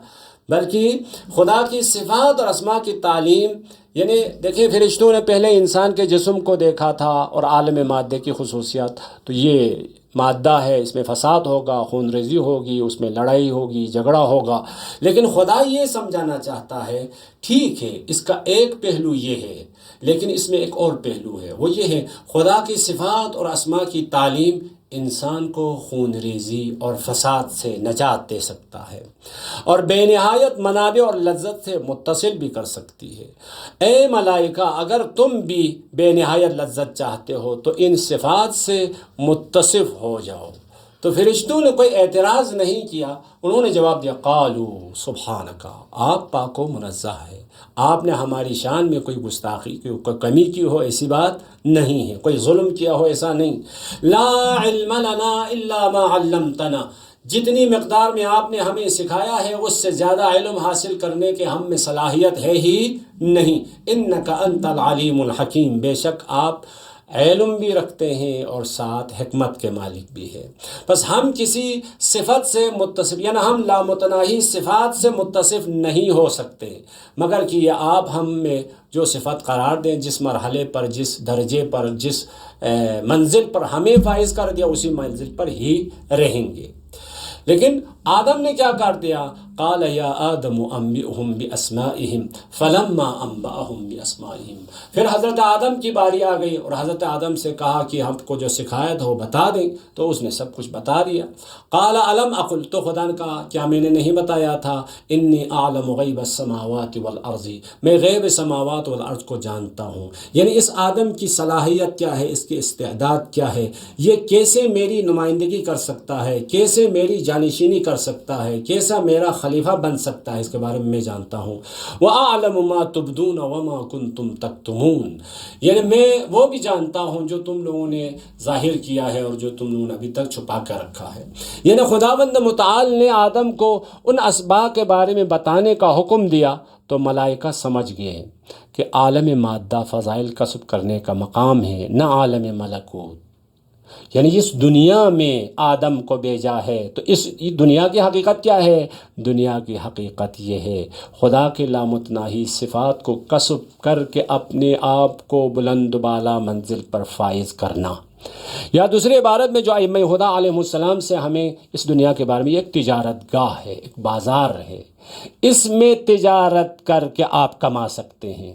A: بلکہ خدا کی صفات اور اسماء کی تعلیم، یعنی دیکھیں فرشتوں نے پہلے انسان کے جسم کو دیکھا تھا اور عالم مادے کی خصوصیات، تو یہ مادہ ہے، اس میں فساد ہوگا، خون ریزی ہوگی، اس میں لڑائی ہوگی، جھگڑا ہوگا، لیکن خدا یہ سمجھانا چاہتا ہے ٹھیک ہے اس کا ایک پہلو یہ ہے، لیکن اس میں ایک اور پہلو ہے، وہ یہ ہے خدا کی صفات اور اسماء کی تعلیم انسان کو خون ریزی اور فساد سے نجات دے سکتا ہے، اور بے نہایت منابع اور لذت سے متصل بھی کر سکتی ہے۔ اے ملائکہ، اگر تم بھی بے نہایت لذت چاہتے ہو تو ان صفات سے متصف ہو جاؤ۔ تو فرشتوں نے کوئی اعتراض نہیں کیا، انہوں نے جواب دیا قالو سبحانک، آپ پاک و منزہ ہے، آپ نے ہماری شان میں کوئی گستاخی کی، کوئی کمی کی ہو ایسی بات نہیں ہے، کوئی ظلم کیا ہو ایسا نہیں۔ لا علم لنا الا ما علمتنا، جتنی مقدار میں آپ نے ہمیں سکھایا ہے اس سے زیادہ علم حاصل کرنے کے ہم میں صلاحیت ہے ہی نہیں۔ انک انت العلیم الحکیم، بے شک آپ علم بھی رکھتے ہیں اور ساتھ حکمت کے مالک بھی ہے۔ بس ہم کسی صفت سے متصف، یعنی ہم لامتناہی صفات سے متصف نہیں ہو سکتے، مگر کہ یہ آپ ہم میں جو صفت قرار دیں، جس مرحلے پر، جس درجے پر، جس منزل پر ہمیں فائز کر دیا اسی منزل پر ہی رہیں گے۔ لیکن آدم نے کیا کر دیا؟ قال یا آدم انبئہم باسمائہم فلما انبأہم باسمائہم، پھر حضرت آدم کی باری آ گئی اور حضرت آدم سے کہا کہ ہم کو جو سکھایا تھا وہ بتا دیں، تو اس نے سب کچھ بتا دیا۔ قال الم اقل، تو خدا نے کہا کیا میں نے نہیں بتایا تھا؟ انی اعلم غیب السماوات والارض، میں غیب سماوات والارض کو جانتا ہوں، یعنی اس آدم کی صلاحیت کیا ہے، اس کی استعداد کیا ہے، یہ کیسے میری نمائندگی کر سکتا ہے، کیسے میری جانشینی کر سکتا ہے، کیسا میرا خلیفہ بن سکتا ہے، اس کے بارے میں جانتا ہوں۔ وَأَعْلَمُ مَا تُبْدُونَ وَمَا كُنْتُمْ تَكْتُمُونَ، یعنی میں وہ بھی جانتا ہوں جو تم لوگوں نے ظاہر کیا ہے اور جو تم لوگوں نے ابھی تک چھپا کر رکھا ہے۔ یعنی خداوند متعال نے آدم کو ان اسباق کے بارے میں بتانے کا حکم دیا تو ملائکہ سمجھ گئے کہ عالم مادہ فضائل کسب کرنے کا مقام ہے، نہ عالم ملکوت، یعنی اس دنیا میں آدم کو بھیجا ہے۔ تو اس دنیا کی حقیقت کیا ہے؟ دنیا کی حقیقت یہ ہے خدا کے لامتناہی صفات کو کسب کر کے اپنے آپ کو بلند بالا منزل پر فائز کرنا، یا دوسری عبارت میں جو ائمہ خدا علیہ السلام سے ہمیں اس دنیا کے بارے میں، یہ ایک تجارت گاہ ہے، ایک بازار ہے، اس میں تجارت کر کے آپ کما سکتے ہیں۔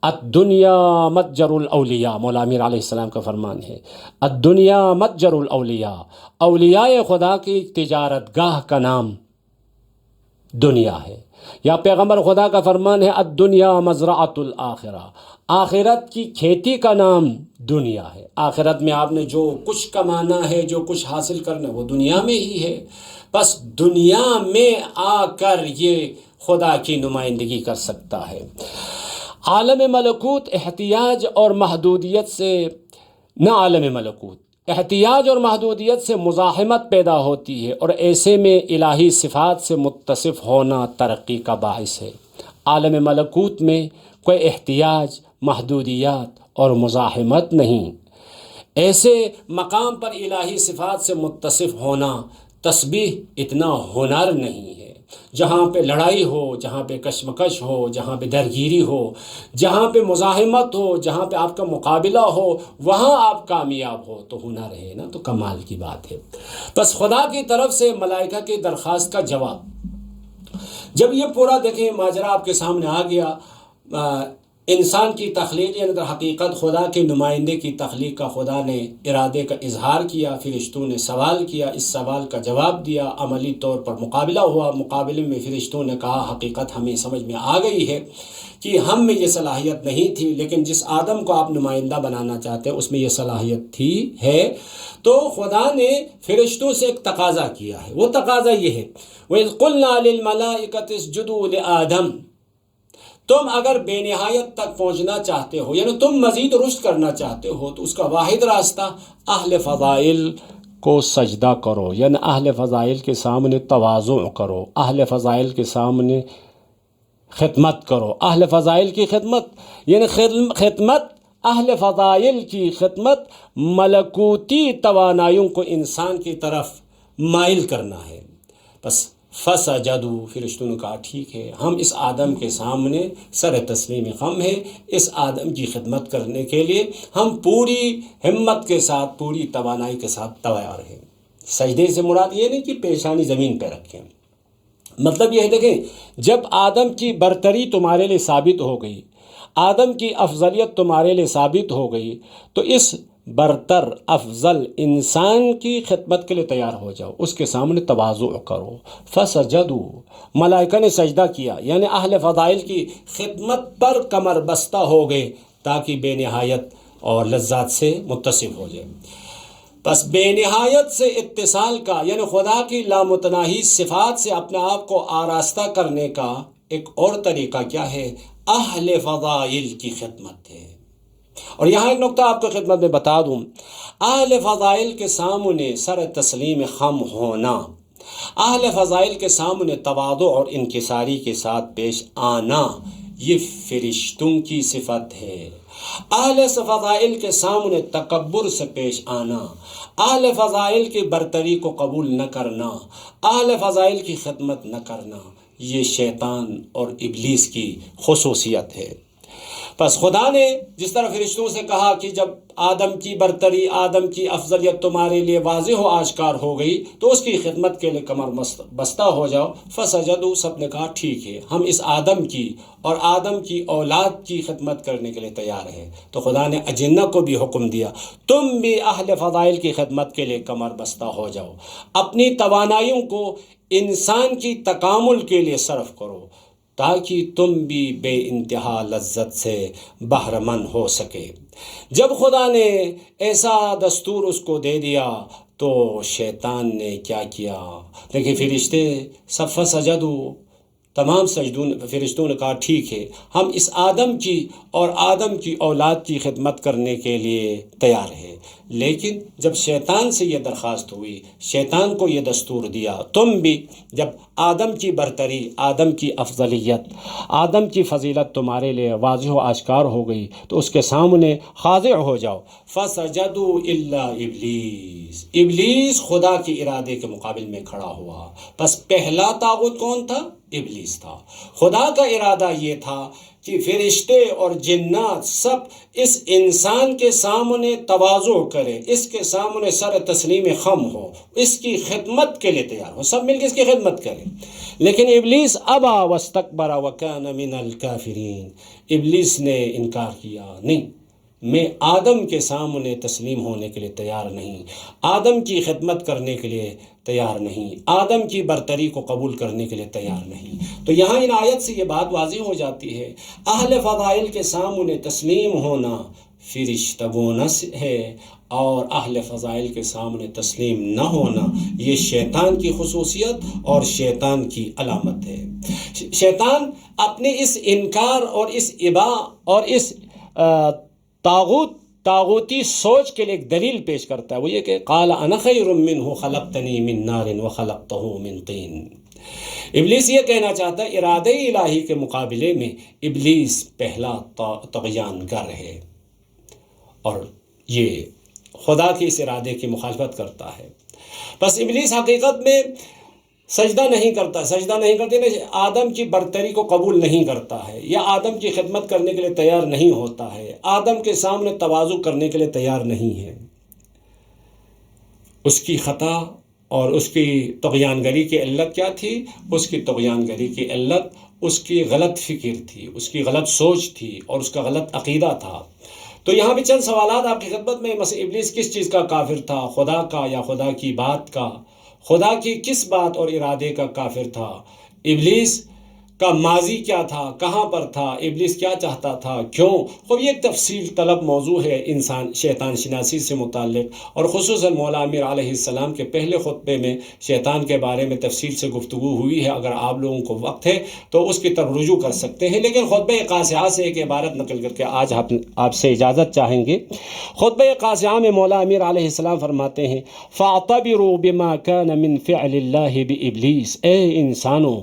A: الدنیا متجر الاولیاء، مولا امیر علیہ السلام کا فرمان ہے، الدنیا متجر الاولیاء، اولیاء خدا کی تجارت گاہ کا نام دنیا ہے۔ یا پیغمبر خدا کا فرمان ہے الدنیا مزرعۃ الآخرہ، آخرت کی کھیتی کا نام دنیا ہے۔ آخرت میں آپ نے جو کچھ کمانا ہے، جو کچھ حاصل کرنا ہے، وہ دنیا میں ہی ہے۔ بس دنیا میں آ کر یہ خدا کی نمائندگی کر سکتا ہے۔ عالم ملکوت احتیاج اور محدودیت سے نہ عالم ملکوت احتیاج اور محدودیت سے مزاحمت پیدا ہوتی ہے، اور ایسے میں الہی صفات سے متصف ہونا ترقی کا باعث ہے۔ عالم ملکوت میں کوئی احتیاج، محدودیات اور مزاحمت نہیں۔ ایسے مقام پر الہی صفات سے متصف ہونا تسبیح اتنا ہنر نہیں ہے۔ جہاں پہ لڑائی ہو، جہاں پہ کشمکش ہو، جہاں پہ درگیری ہو، جہاں پہ مزاحمت ہو، جہاں پہ آپ کا مقابلہ ہو، وہاں آپ کامیاب ہو تو ہنر ہے نا، تو کمال کی بات ہے۔ بس خدا کی طرف سے ملائکہ کی درخواست کا جواب، جب یہ پورا دیکھیں ماجرا آپ کے سامنے آ گیا، انسان کی تخلیق یعنی در حقیقت خدا کے نمائندے کی تخلیق کا خدا نے ارادے کا اظہار کیا، فرشتوں نے سوال کیا، اس سوال کا جواب دیا، عملی طور پر مقابلہ ہوا، مقابلے میں فرشتوں نے کہا حقیقت ہمیں سمجھ میں آ گئی ہے کہ ہم میں یہ صلاحیت نہیں تھی، لیکن جس آدم کو آپ نمائندہ بنانا چاہتے ہیں اس میں یہ صلاحیت تھی ہے۔ تو خدا نے فرشتوں سے ایک تقاضا کیا ہے، وہ تقاضا یہ ہے، وَإِذْ قُلْنَا لِلْمَلَائِكَةِ اسْجُدُوا لِآدَمَ، تم اگر بے نہایت تک پہنچنا چاہتے ہو، یعنی تم مزید رشد کرنا چاہتے ہو، تو اس کا واحد راستہ اہل فضائل کو سجدہ کرو، یعنی اہل فضائل کے سامنے تواضع کرو، اہل فضائل کے سامنے خدمت کرو۔ اہل فضائل کی خدمت یعنی خدمت اہل فضائل کی خدمت ملکوتی توانائیوں کو انسان کی طرف مائل کرنا ہے۔ بس فسجدوا، فرشتوں نے کہا ٹھیک ہے، ہم اس آدم کے سامنے سر تسلیم خم ہے، اس آدم کی خدمت کرنے کے لیے ہم پوری ہمت کے ساتھ، پوری توانائی کے ساتھ تیار ہیں۔ سجدے سے مراد یہ نہیں کہ پیشانی زمین پہ رکھیں، مطلب یہ ہے دیکھیں، جب آدم کی برتری تمہارے لیے ثابت ہو گئی، آدم کی افضلیت تمہارے لیے ثابت ہو گئی، تو اس برتر افضل انسان کی خدمت کے لیے تیار ہو جاؤ، اس کے سامنے تواضع کرو۔ فسجدوا، ملائکہ نے سجدہ کیا، یعنی اہل فضائل کی خدمت پر کمر بستہ ہو گئے تاکہ بے نہایت اور لذات سے متصف ہو جائے۔ بس بے نہایت سے اتصال کا یعنی خدا کی لامتناہی صفات سے اپنے آپ کو آراستہ کرنے کا ایک اور طریقہ کیا ہے؟ اہل فضائل کی خدمت ہے۔ اور یہاں ایک نقطہ آپ کو خدمت میں بتا دوں، اہل فضائل کے سامنے سر تسلیم خم ہونا، اہل فضائل کے سامنے تواضع اور انکساری کے ساتھ پیش آنا، یہ فرشتوں کی صفت ہے۔ اہل فضائل کے سامنے تکبر سے پیش آنا، اہل فضائل کی برتری کو قبول نہ کرنا، اہل فضائل کی خدمت نہ کرنا، یہ شیطان اور ابلیس کی خصوصیت ہے۔ پس خدا نے جس طرح فرشتوں سے کہا کہ جب آدم کی برتری، آدم کی افضلیت تمہارے لیے واضح و آشکار ہو گئی تو اس کی خدمت کے لیے کمر بستہ ہو جاؤ، فسجدوا، سب نے کہا ٹھیک ہے، ہم اس آدم کی اور آدم کی اولاد کی خدمت کرنے کے لیے تیار ہیں۔ تو خدا نے اجنہ کو بھی حکم دیا، تم بھی اہل فضائل کی خدمت کے لیے کمر بستہ ہو جاؤ، اپنی توانائیوں کو انسان کی تکامل کے لیے صرف کرو تاکہ تم بھی بے انتہا لذت سے بہرمند ہو سکے۔ جب خدا نے ایسا دستور اس کو دے دیا تو شیطان نے کیا کیا؟ دیکھیں فرشتے سب فسجدوا، تمام فرشتوں نے کہا ٹھیک ہے، ہم اس آدم کی اور آدم کی اولاد کی خدمت کرنے کے لیے تیار ہیں۔ لیکن جب شیطان سے یہ درخواست ہوئی، شیطان کو یہ دستور دیا، تم بھی جب آدم کی برتری، آدم کی افضلیت، آدم کی فضیلت تمہارے لیے واضح و آشکار ہو گئی تو اس کے سامنے خاضع ہو جاؤ۔ فسجدوا الا ابلیس، ابلیس خدا کے ارادے کے مقابل میں کھڑا ہوا۔ پس پہلا طاغوت کون تھا؟ ابلیس تھا۔ خدا کا ارادہ یہ تھا کہ فرشتے اور جنات سب اس انسان کے سامنے تواضع کرے، اس کے سامنے سر تسلیم خم ہو، اس کی خدمت کے لیے تیار ہو، سب مل کے اس کی خدمت کریں۔ لیکن ابلیس ابا واستکبر وکان من الکافرین، ابلیس نے انکار کیا، نہیں، میں آدم کے سامنے تسلیم ہونے کے لیے تیار نہیں، آدم کی خدمت کرنے کے لیے تیار نہیں، آدم کی برتری کو قبول کرنے کے لیے تیار نہیں۔ تو یہاں ان آیت سے یہ بات واضح ہو جاتی ہے، اہل فضائل کے سامنے تسلیم ہونا فرشتگونس ہے اور اہل فضائل کے سامنے تسلیم نہ ہونا یہ شیطان کی خصوصیت اور شیطان کی علامت ہے۔ شیطان اپنے اس انکار اور اس ابا اور اس طاغوتی سوچ کے لیے ایک دلیل پیش کرتا ہے، وہ یہ کہ قال انا خیر منہ خلقتنی من نار وخلقتہ من طین۔ ابلیس یہ کہنا چاہتا ہے ارادہ الہی کے مقابلے میں ابلیس پہلا طغیان گر ہے، اور یہ خدا کے اس ارادے کی مخالفت کرتا ہے۔ بس ابلیس حقیقت میں سجدہ نہیں کرتے، آدم کی برتری کو قبول نہیں کرتا ہے، یا آدم کی خدمت کرنے کے لیے تیار نہیں ہوتا ہے، آدم کے سامنے تواضع کرنے کے لیے تیار نہیں ہے۔ اس کی خطا اور اس کی طغیان گری کی علت کیا تھی؟ اس کی طغیان گری کی علت اس کی غلط فکر تھی، اس کی غلط سوچ تھی، اور اس کا غلط عقیدہ تھا۔ تو یہاں بھی چند سوالات آپ کی خدمت میں، مثلا ابلیس کس چیز کا کافر تھا؟ خدا کا یا خدا کی بات کا؟ خدا کی کس بات اور ارادے کا کافر تھا؟ ابلیس کا ماضی کیا تھا؟ کہاں پر تھا؟ ابلیس کیا چاہتا تھا؟ کیوں؟ خوب یہ ایک تفصیل طلب موضوع ہے انسان شیطان شناسی سے متعلق، اور خصوصاً مولا امیر علیہ السلام کے پہلے خطبے میں شیطان کے بارے میں تفصیل سے گفتگو ہوئی ہے۔ اگر آپ لوگوں کو وقت ہے تو اس کی طرف رجوع کر سکتے ہیں، لیکن خطبہ قاسعہ سے ایک عبارت نقل کر کے آج آپ سے اجازت چاہیں گے۔ خطبہ قاسعہ میں مولا امیر علیہ السلام فرماتے ہیں فَاعْتَبِرُوا بِمَا كَانَ مِنْ فِعْلِ اللَّهِ بِإِبْلِيسِ، اے انسانوں،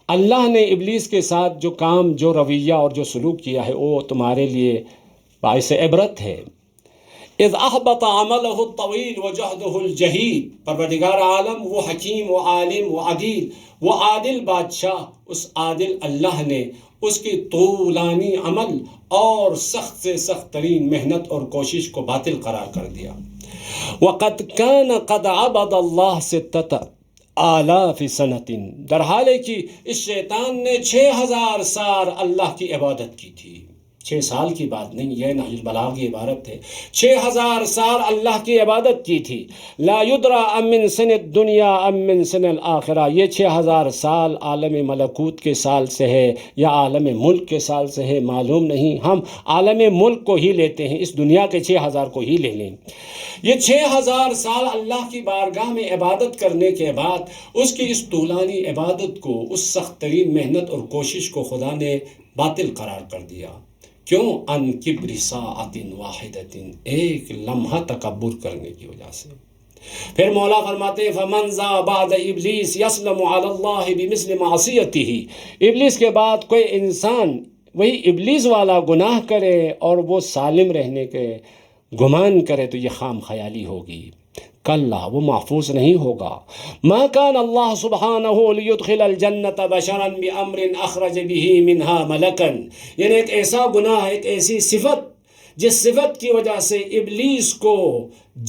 A: اللہ نے ابلیس کے ساتھ جو کام، جو رویہ اور جو سلوک کیا ہے وہ تمہارے لیے باعث عبرت ہے۔ اذ احبط عملہ الطویل وجہدہ الجہید، پروردگار عالم وہ حکیم و عالم و عدیل، وہ عادل بادشاہ، اس عادل اللہ نے اس کی طولانی عمل اور سخت سے سخت ترین محنت اور کوشش کو باطل قرار کر دیا۔ وقد كان قد عبد اللہ ستۃ آلاف سنۃ، در حال ہے کہ اس شیطان نے 6000 سال اللہ کی عبادت کی تھی۔ 6 سال کی بات نہیں، یہ نہج البلاغہ کی عبارت ہے، 6000 سال اللہ کی عبادت کی تھی۔ لا یدرا ام من سن الدنیا ام من سن الآخرہ، یہ 6000 سال عالم ملکوت کے سال سے ہے یا عالم ملک کے سال سے ہے، معلوم نہیں، ہم عالم ملک کو ہی لیتے ہیں، اس دنیا کے 6000 کو ہی لے لیں۔ یہ 6000 سال اللہ کی بارگاہ میں عبادت کرنے کے بعد اس کی اس طولانی عبادت کو، اس سخت ترین محنت اور کوشش کو خدا نے باطل قرار کر دیا۔ کیوں؟ ان کبر ساعت واحدۃ، ایک لمحہ تکبر کرنے کی وجہ سے۔ پھر مولا فرماتے ہیں فمن ذا بعد ابلیس یسلم علی اللہ بمثل معصیتہ، ابلیس کے بعد کوئی انسان وہی ابلیس والا گناہ کرے اور وہ سالم رہنے کے گمان کرے تو یہ خام خیالی ہوگی، کلا وہ محفوظ نہیں ہوگا۔ ما کان اللہ سبحانہ لیدخل الجنت بشرا بامر اخرج به منها ملکا، یعنی ایک ایسا گناہ، ایک ایسی صفت جس صفت کی وجہ سے ابلیس کو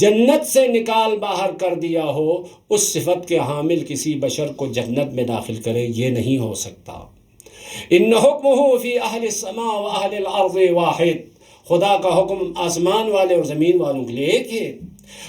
A: جنت سے نکال باہر کر دیا ہو، اس صفت کے حامل کسی بشر کو جنت میں داخل کرے، یہ نہیں ہو سکتا۔ ان حکمہ فی اہل السماء و اہل الارض واحد، خدا کا حکم آسمان والے اور زمین والوں کے لیے ایک ہے۔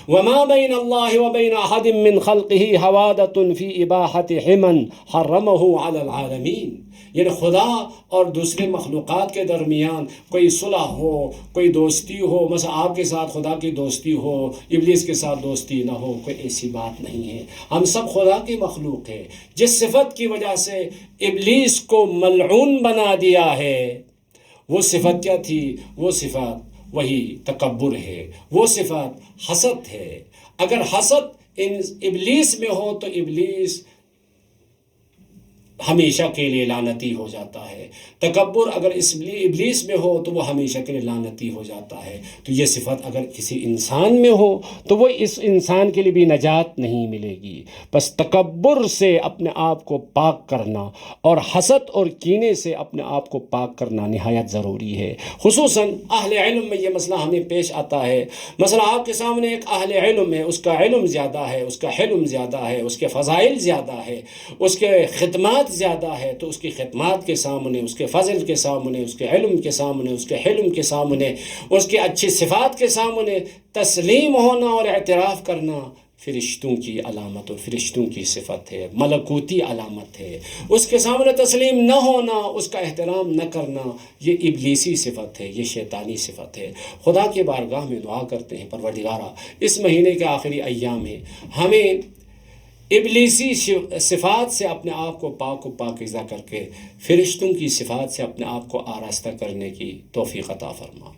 A: وما بین اللہ و بین احد من خلقہ حوادۃ فی اباحۃ حمن حرمہ علی العالمین، یعنی خدا اور دوسرے مخلوقات کے درمیان کوئی صلح ہو، کوئی دوستی ہو، مثلا آپ کے ساتھ خدا کی دوستی ہو، ابلیس کے ساتھ دوستی نہ ہو، کوئی ایسی بات نہیں ہے۔ ہم سب خدا کی مخلوق ہے۔ جس صفت کی وجہ سے ابلیس کو ملعون بنا دیا ہے، وہ صفت کیا تھی؟ وہ صفت وہی تکبر ہے، وہ صفت حسد ہے۔ اگر حسد ابلیس میں ہو تو ابلیس ہمیشہ کے لیے لعنتی ہو جاتا ہے، تکبر اگر ابلیس میں ہو تو وہ ہمیشہ کے لیے لعنتی ہو جاتا ہے۔ تو یہ صفت اگر کسی انسان میں ہو تو وہ اس انسان کے لیے بھی نجات نہیں ملے گی۔ بس تکبر سے اپنے آپ کو پاک کرنا اور حسد اور کینے سے اپنے آپ کو پاک کرنا نہایت ضروری ہے۔ خصوصاً اہل علم میں یہ مسئلہ ہمیں پیش آتا ہے۔ مثلا آپ کے سامنے ایک اہل علم ہے، اس کا علم زیادہ ہے، اس کا حلم زیادہ ہے، اس کے فضائل زیادہ ہے، اس کے خدمات زیادہ ہے، تو اس کی خدمات کے سامنے، اس کے فضل کے سامنے، اس کے علم کے سامنے، اس کے حلم کے سامنے، اس کے اچھی صفات کے سامنے تسلیم ہونا اور اعتراف کرنا فرشتوں کی علامت اور فرشتوں کی صفت ہے، ملکوتی علامت ہے۔ اس کے سامنے تسلیم نہ ہونا، اس کا احترام نہ کرنا، یہ ابلیسی صفت ہے، یہ شیطانی صفت ہے۔ خدا کے بارگاہ میں دعا کرتے ہیں، پروردگارہ اس مہینے کے آخری ایام میں ہمیں ابلیسی صفات سے اپنے آپ کو پاک و پاکیزہ کر کے فرشتوں کی صفات سے اپنے آپ کو آراستہ کرنے کی توفیق عطا فرما۔